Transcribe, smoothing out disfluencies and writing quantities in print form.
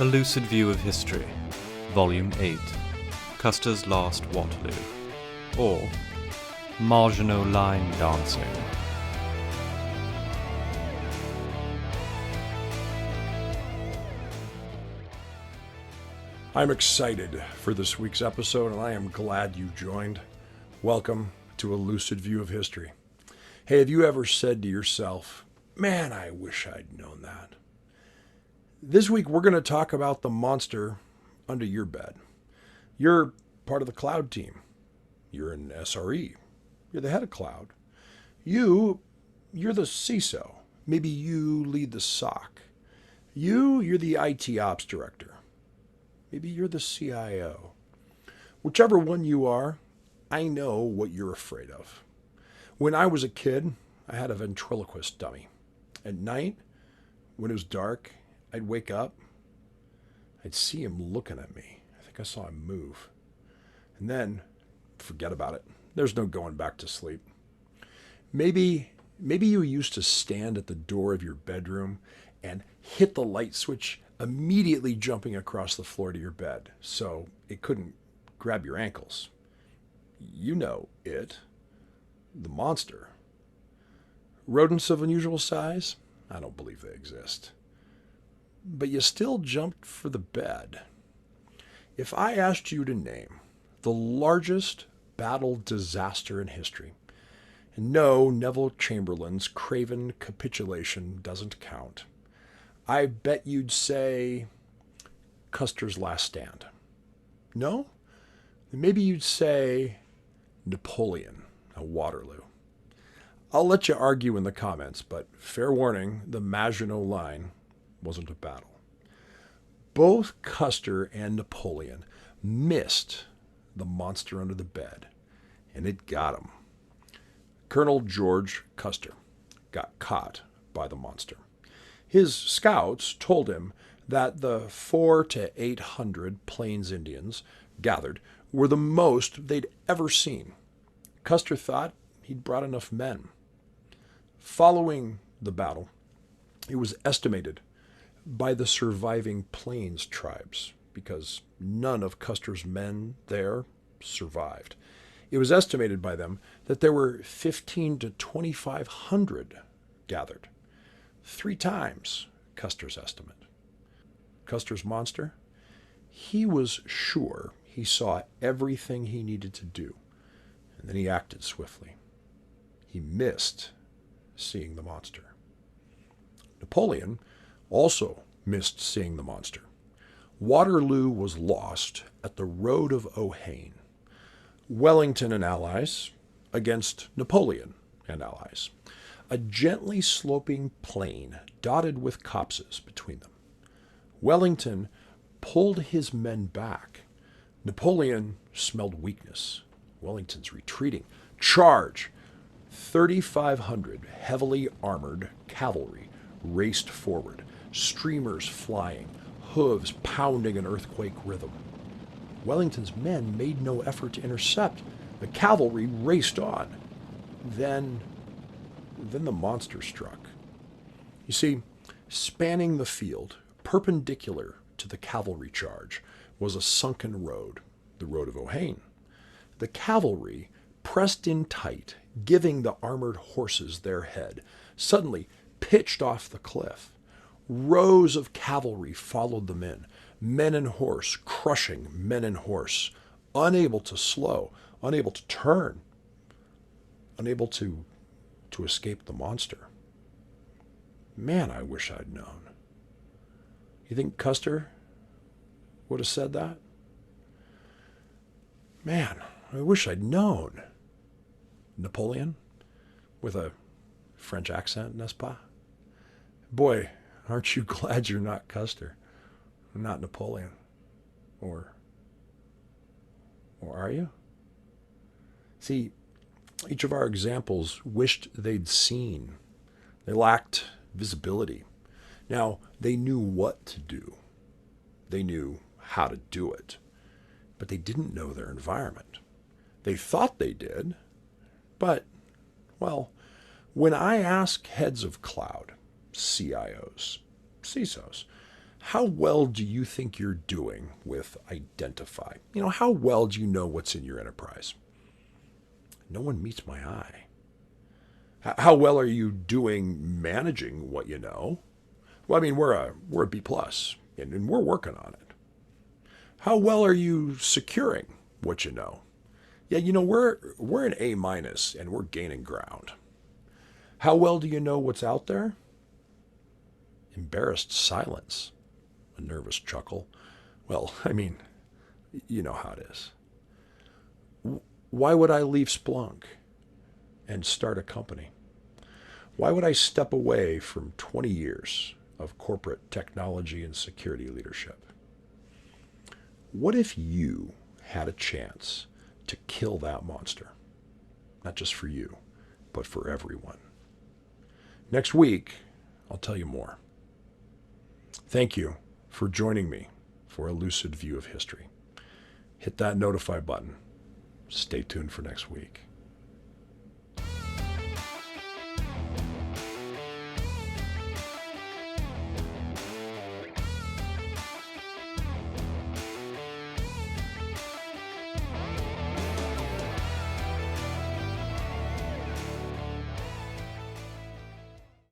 A Lucid View of History, Volume 8, Custer's Last Waterloo, or Marginal Line Dancing. I'm excited for this week's episode, and I am glad you joined. Welcome to A Lucid View of History. Hey, have you ever said to yourself, man, I wish I'd known that? This week, we're going to talk about the monster under your bed. You're part of the cloud team. You're an SRE. You're the head of cloud. You're the CISO. Maybe you lead the SOC. You're the IT ops director. Maybe you're the CIO. Whichever one you are, I know what you're afraid of. When I was a kid, I had a ventriloquist dummy. At night, when it was dark, I'd wake up. I'd see him looking at me. I think I saw him move. And then, forget about it. There's no going back to sleep. Maybe you used to stand at the door of your bedroom and hit the light switch, immediately jumping across the floor to your bed so it couldn't grab your ankles. You know it. The monster. Rodents of unusual size? I don't believe they exist. But you still jumped for the bed. If I asked you to name the largest battle disaster in history, and no, Neville Chamberlain's craven capitulation doesn't count, I bet you'd say Custer's Last Stand. No? Maybe you'd say Napoleon at Waterloo. I'll let you argue in the comments, but fair warning, the Maginot Line wasn't a battle. Both Custer and Napoleon missed the monster under the bed, and it got him. Colonel George Custer got caught by the monster. His scouts told him that the 400 to 800 Plains Indians gathered were the most they'd ever seen. Custer thought he'd brought enough men. Following the battle, it was estimated by the surviving Plains tribes, because none of Custer's men there survived. It was estimated by them that there were 15 to 2,500 gathered, 3 times Custer's estimate. Custer's monster? He was sure he saw everything he needed to do, and then he acted swiftly. He missed seeing the monster. Napoleon also missed seeing the monster. Waterloo was lost at the Road of Ohane. Wellington and allies against Napoleon and allies. A gently sloping plain dotted with copses between them. Wellington pulled his men back. Napoleon smelled weakness. Wellington's retreating. Charge! 3,500 heavily armored cavalry raced forward, streamers flying, hooves pounding an earthquake rhythm. Wellington's men made no effort to intercept. The cavalry raced on. Then the monster struck. You see, spanning the field, perpendicular to the cavalry charge, was a sunken road, the Road of Ohane. The cavalry pressed in tight, giving the armored horses their head, suddenly pitched off the cliff. Rows of cavalry followed them in, men and horse crushing men and horse, unable to slow, unable to turn, unable to escape the monster. Man, I wish I'd known. You think Custer would have said that? Man, I wish I'd known. Napoleon, with a French accent, n'est-ce pas? Boy, aren't you glad you're not Custer, not Napoleon? Or are you? See, each of our examples wished they'd seen. They lacked visibility. Now, they knew what to do. They knew how to do it. But they didn't know their environment. They thought they did. But, well, when I ask heads of cloud, CIOs, CISOs, How well do you think you're doing with identify? How well do you know what's in your enterprise? No one meets my eye. How well are you doing managing what you know? Well, we're a B plus, and we're working on it. How well are you securing what you know? Yeah, we're an A minus, and we're gaining ground. How well do you know what's out there? Embarrassed silence, a nervous chuckle. Well, you know how it is. Why would I leave Splunk and start a company? Why would I step away from 20 years of corporate technology and security leadership? What if you had a chance to kill that monster? Not just for you, but for everyone. Next week, I'll tell you more. Thank you for joining me for a lucid view of history. Hit that notify button. Stay tuned for next week.